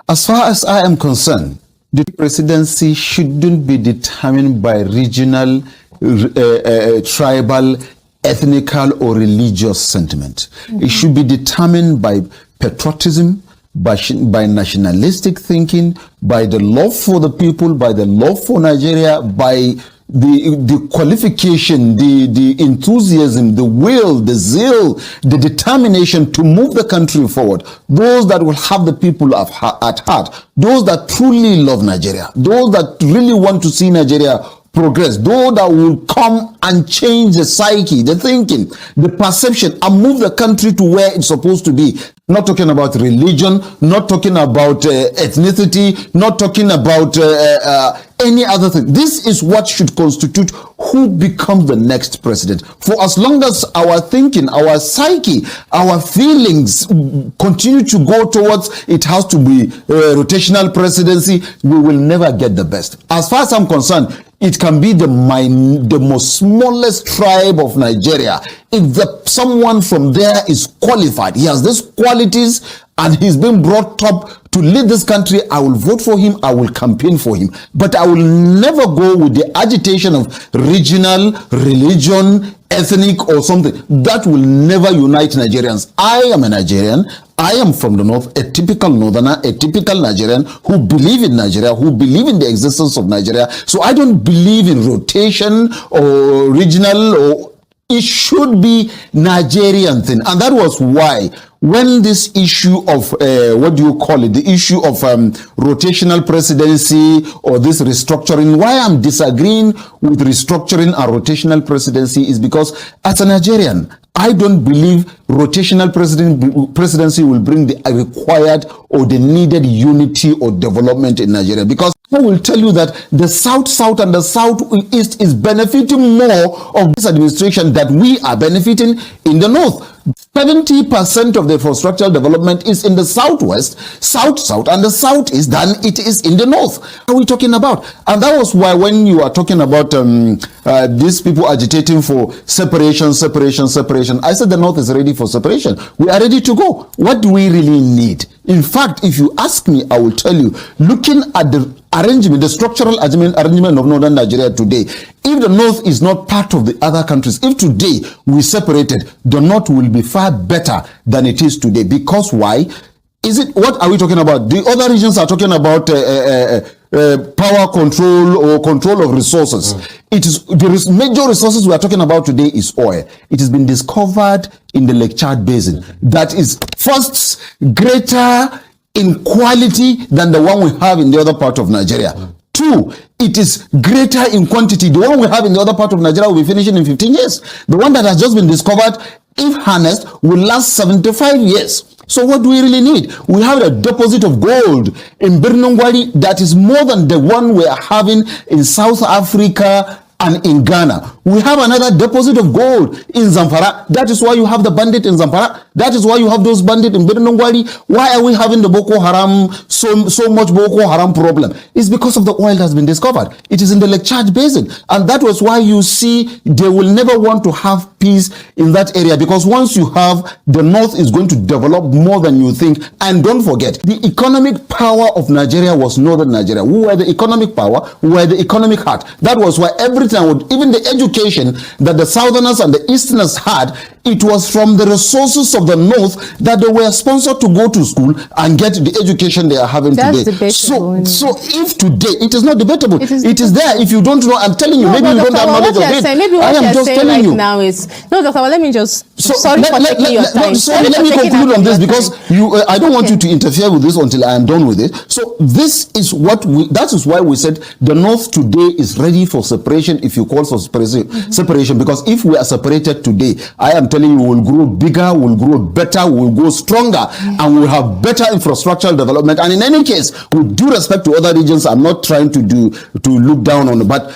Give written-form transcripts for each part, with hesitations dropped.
As far as I am concerned, the presidency shouldn't be determined by regional, tribal, ethnical, or religious sentiment. It should be determined by patriotism, by nationalistic thinking, by the love for the people, by the love for Nigeria, by the qualification, the enthusiasm, the will, the zeal, the determination to move the country forward. Those that will have the people at heart, those that truly love Nigeria, those that really want to see Nigeria progress, those that will come and change the psyche, the thinking, the perception, and move the country to where it's supposed to be. Not talking about religion, not talking about ethnicity, not talking about any other thing. This is what should constitute who becomes the next president. For as long as our thinking, our psyche, our feelings continue to go towards it has to be rotational presidency, we will never get the best. As far as I'm concerned, it can be the most smallest tribe of Nigeria. If someone from there is qualified, he has these qualities, and he's been brought up to lead this country, I will vote for him, I will campaign for him. But I will never go with the agitation of regional, religion, ethnic, or something. That will never unite Nigerians. I am a Nigerian. I am from the north, a typical northerner, a typical Nigerian who believe in Nigeria, who believe in the existence of Nigeria. So I don't believe in rotation or regional, or it should be Nigerian thing. And that was why when this issue of, the issue of rotational presidency or this restructuring, why I'm disagreeing with restructuring and rotational presidency is because as a Nigerian, I don't believe rotational presidency will bring the required or the needed unity or development in Nigeria, because I will tell you that the South and the Southeast is benefiting more of this administration that we are benefiting in the North. 70% of the infrastructural development is in the Southwest, South, and the Southeast than it is in the North. What are we talking about? And that was why when you are talking about these people agitating for separation, I said the North is ready for separation. We are ready to go. What do we really need? In fact, if you ask me, I will tell you, looking at the arrangement, the structural arrangement of northern Nigeria today, if the North is not part of the other countries, if today we separated, the North will be far better than it is today. Because why? What are we talking about? The other regions are talking about power control or control of resources. It is the major resources we are talking about today is oil. It has been discovered in the Lake Chad Basin. That is first greater in quality than the one we have in the other part of Nigeria. Two, it is greater in quantity. The one we have in the other part of Nigeria will be finishing in 15 years. The one that has just been discovered, if harnessed, will last 75 years. So what do we really need? We have a deposit of gold in Birnongwari that is more than the one we are having in South Africa and in Ghana. We have another deposit of gold in Zamfara. That is why you have the bandit in Zamfara. That is why you have those bandits in Birnongwari. Why are we having the Boko Haram, so much Boko Haram problem? It's because of the oil that has been discovered. It is in the Lake Chad Basin. And that was why you see they will never want to have peace in that area, because once you have, the North is going to develop more than you think. And don't forget, the economic power of Nigeria was northern Nigeria. We were the economic power, we were the economic heart. That was why every time, even the education that the Southerners and the Easterners had, it was from the resources of the North that they were sponsored to go to school and get the education they are having today. So if today, it is not debatable. It is there. If you don't know, I'm telling you, maybe you don't have knowledge of it. I am just telling you. Now is, no, Dr. Let me just, let me conclude on this, because I don't want you to interfere with this until I am done with it. So this is that is why we said the North today is ready for separation, if you call for separation, because if we are separated today, I am telling you, we'll grow bigger, we'll grow better, we'll grow stronger, and we'll have better infrastructural development. And in any case, with due respect to other regions, I'm not trying to look down on it, but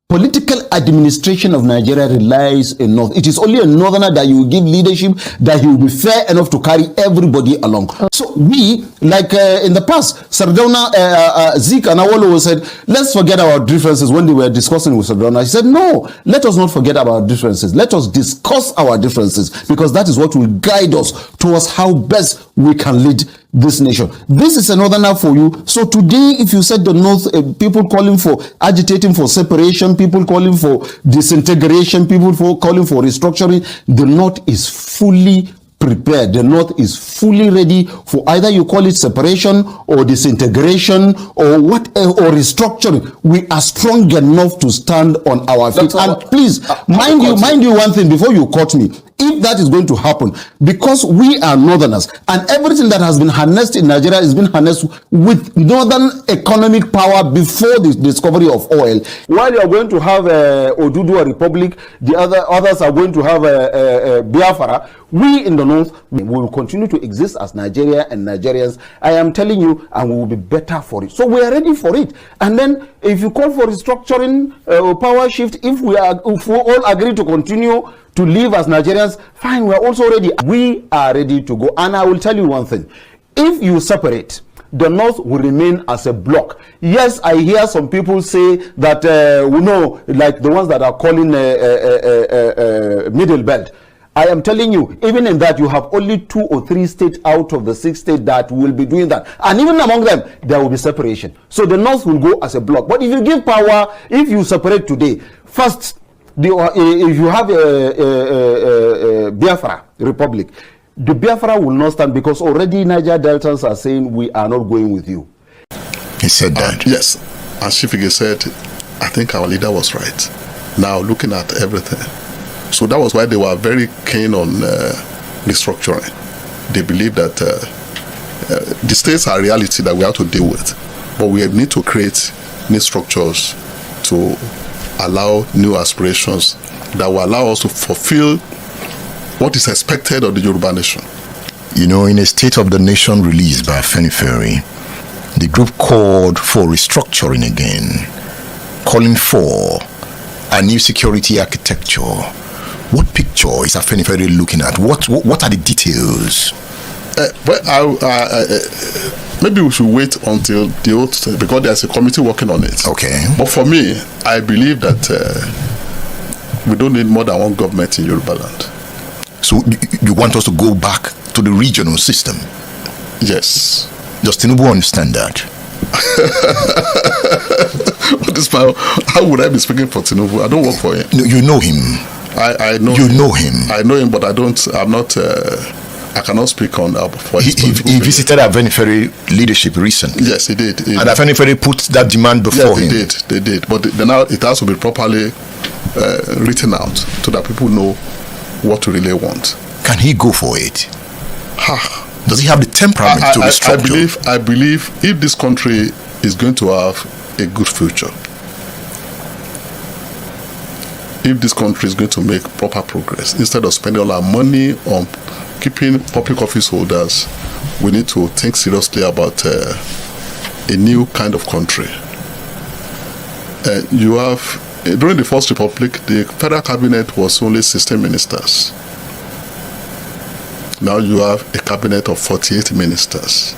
political administration of Nigeria relies in North. It is only a northerner that you will give leadership, that he will be fair enough to carry everybody along. So we, like in the past, Sardauna, Zeke and Awolowo said, let's forget our differences. When they were discussing with Sardauna, he said, no, let us not forget our differences. Let us discuss our differences, because that is what will guide us towards how best we can lead this nation. This is a northerner for you. So today, if you said the North, people calling for, agitating for separation, people calling for disintegration, people calling for restructuring, the North is fully prepared. The North is fully ready for either you call it separation or disintegration or what or restructuring. We are strong enough to stand on our feet. And please, mind you one thing before you cut me. If that is going to happen, because we are northerners and everything that has been harnessed in Nigeria has been harnessed with northern economic power before the discovery of oil. While you are going to have Oduduwa Republic, the others are going to have Biafra. We in the north, we will continue to exist as Nigeria and Nigerians. I am telling you, and we will be better for it. So we are ready for it. And then if you call for restructuring, power shift, if we all agree to continue to live as Nigerians, fine, we are also ready. We are ready to go. And I will tell you one thing. If you separate, the North will remain as a bloc. Yes, I hear some people say that, like the ones that are calling Middle Belt. I am telling you, even in that, you have only 2 or 3 states out of the 6 states that will be doing that. And even among them, there will be separation. So the North will go as a bloc. But if you give power, if you separate today, first, if you have a Biafra Republic, the Biafra will not stand because already Niger Deltans are saying we are not going with you. He said that. Yes. As Shifige said, I think our leader was right. Now looking at everything. So that was why they were very keen on restructuring. They believe that the states are a reality that we have to deal with. But we need to create new structures to allow new aspirations that will allow us to fulfill what is expected of the Yoruba nation. You know, in a State of the Nation released by Afenifere, the group called for restructuring again, calling for a new security architecture. What picture is Afenifere looking at? What are the details? Maybe we should wait until the oath, because there's a committee working on it. Okay. But for me, I believe that we don't need more than one government in Yoruba land. So you want us to go back to the regional system? Yes. Does Tinubu understand that? How would I be speaking for Tinubu? I don't work for him. No, you know him. I know. You know him. I know him, but I'm not. I cannot speak on for his he visited Afenifere leadership recently. Yes, he did. And Afenifere put that demand before him. They did. But now it has to be properly written out so that people know what to really want. Can he go for it? Does he have the temperament to restructure? I believe if this country is going to have a good future, if this country is going to make proper progress, instead of spending all our money on keeping public office holders, we need to think seriously about a new kind of country. You have, during the First Republic, the federal cabinet was only 16 ministers. Now you have a cabinet of 48 ministers.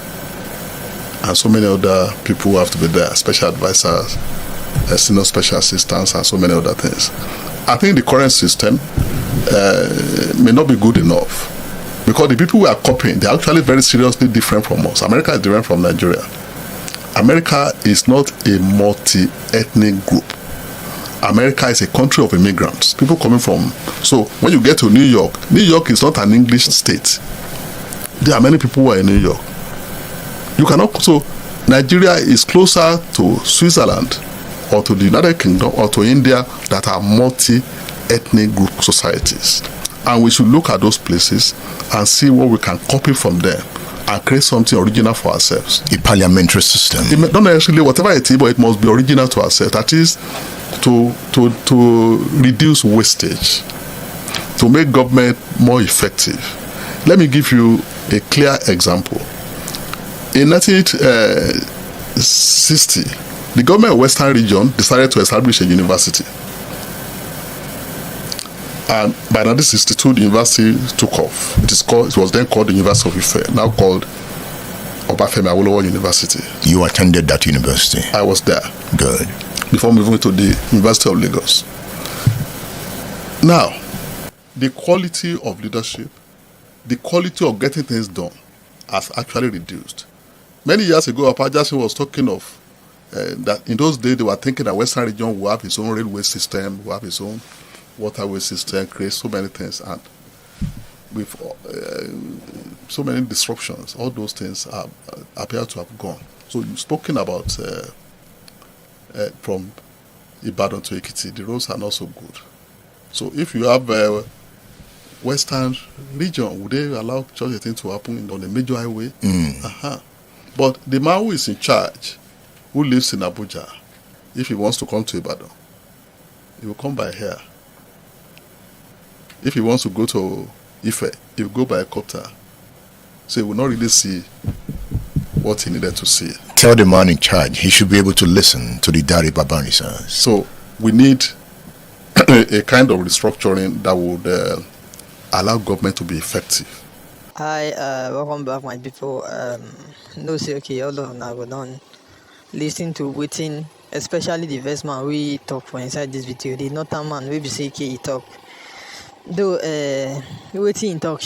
And so many other people who have to be there, special advisors, senior special assistants, and so many other things. I think the current system may not be good enough, because the people we are copying, they're actually very seriously different from us. America is different from Nigeria. America is not a multi-ethnic group. America is a country of immigrants, people coming from. So when you get to New York is not an English state. There are many people who are in New York. You cannot. So Nigeria is closer to Switzerland or to the United Kingdom or to India, that are multi-ethnic group societies. And we should look at those places and see what we can copy from them and create something original for ourselves. A parliamentary system. It not necessarily whatever it is, but it must be original to ourselves. That is to reduce wastage, to make government more effective. Let me give you a clear example. In 1960, the government of Western Region decided to establish a university. And by 1962, the university took off. It was then called the University of Ife, now called Obafemi Awolowo University. You attended that university? I was there. Good. Before moving to the University of Lagos. Now, the quality of leadership, the quality of getting things done has actually reduced. Many years ago, Papa Jackson was talking of that in those days they were thinking that Western region will have its own railway system, will have its own waterway system, create so many things, and with so many disruptions, all those things appear to have gone. So you've spoken about from Ibadan to Ekiti, the roads are not so good. So if you have Western region, would they allow such a thing to happen on a major highway? But the man who is in charge, who lives in Abuja, if he wants to come to Ibadan, he will come by here. If he wants to go to Ife, he will go by helicopter. So he will not really see what he needed to see. Tell the man in charge he should be able to listen to the Dari Babanisans. So we need a kind of restructuring that would allow government to be effective. Hi, welcome back, my people. No, say okay, all of now go down. Listen to waiting, especially the first man we talk for inside this video. The northern man we be say okay, he talk. Though waiting in talk,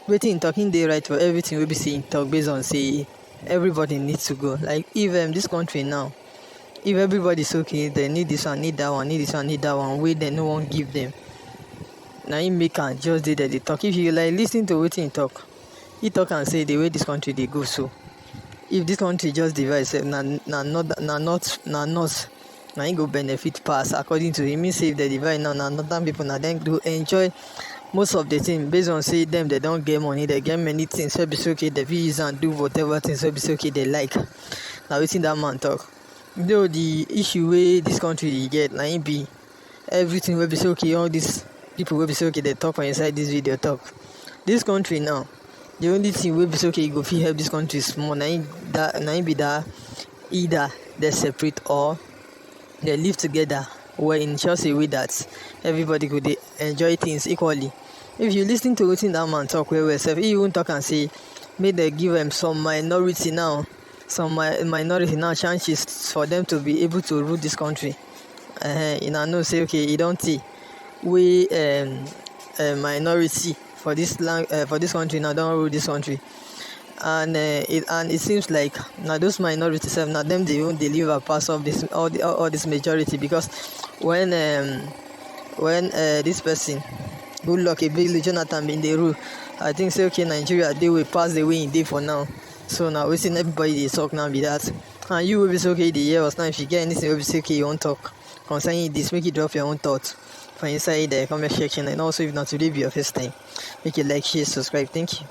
waiting in talking they right for everything we be saying talk based on say everybody needs to go. Like if this country now, if everybody's okay, they need this one, need that one, need this one, need that one, wait, then no one give them. Now you make and just did that they talk. If you like listen to waiting talk, he talk and say the way this country they go so. If this country just divide itself, now you go benefit pass according to him. He say if they divide now northern people now then do enjoy most of the thing based on say them they don't get money, they get many things. So be so okay, they use and do whatever things so be so okay they like. Now waiting that man talk. Though the issue where this country you get now it be everything will be so okay, all these people will be so okay they talk for inside this video talk. This country now, the only thing will be so okay you go help this country small. Now be that either they separate or they live together where in such a way that everybody could enjoy things equally. If you listen to what that man talk where yourself, he won't talk and say may they give them some minority now chances for them to be able to rule this country. No say okay you don't see we minority for this country now don't rule this country, and it seems like now those minorities have now them they won't deliver pass of this all this majority, because when this person good luck a big Jonathan in the rule, I think say okay Nigeria they will pass the way in day for now. So now we see everybody they talk now be that, and you will be so okay the year was now if you get anything will be so okay you won't talk concerning this, make you drop your own thoughts for inside the comment section, and also if not today be your first time, make it like, share, subscribe. Thank you.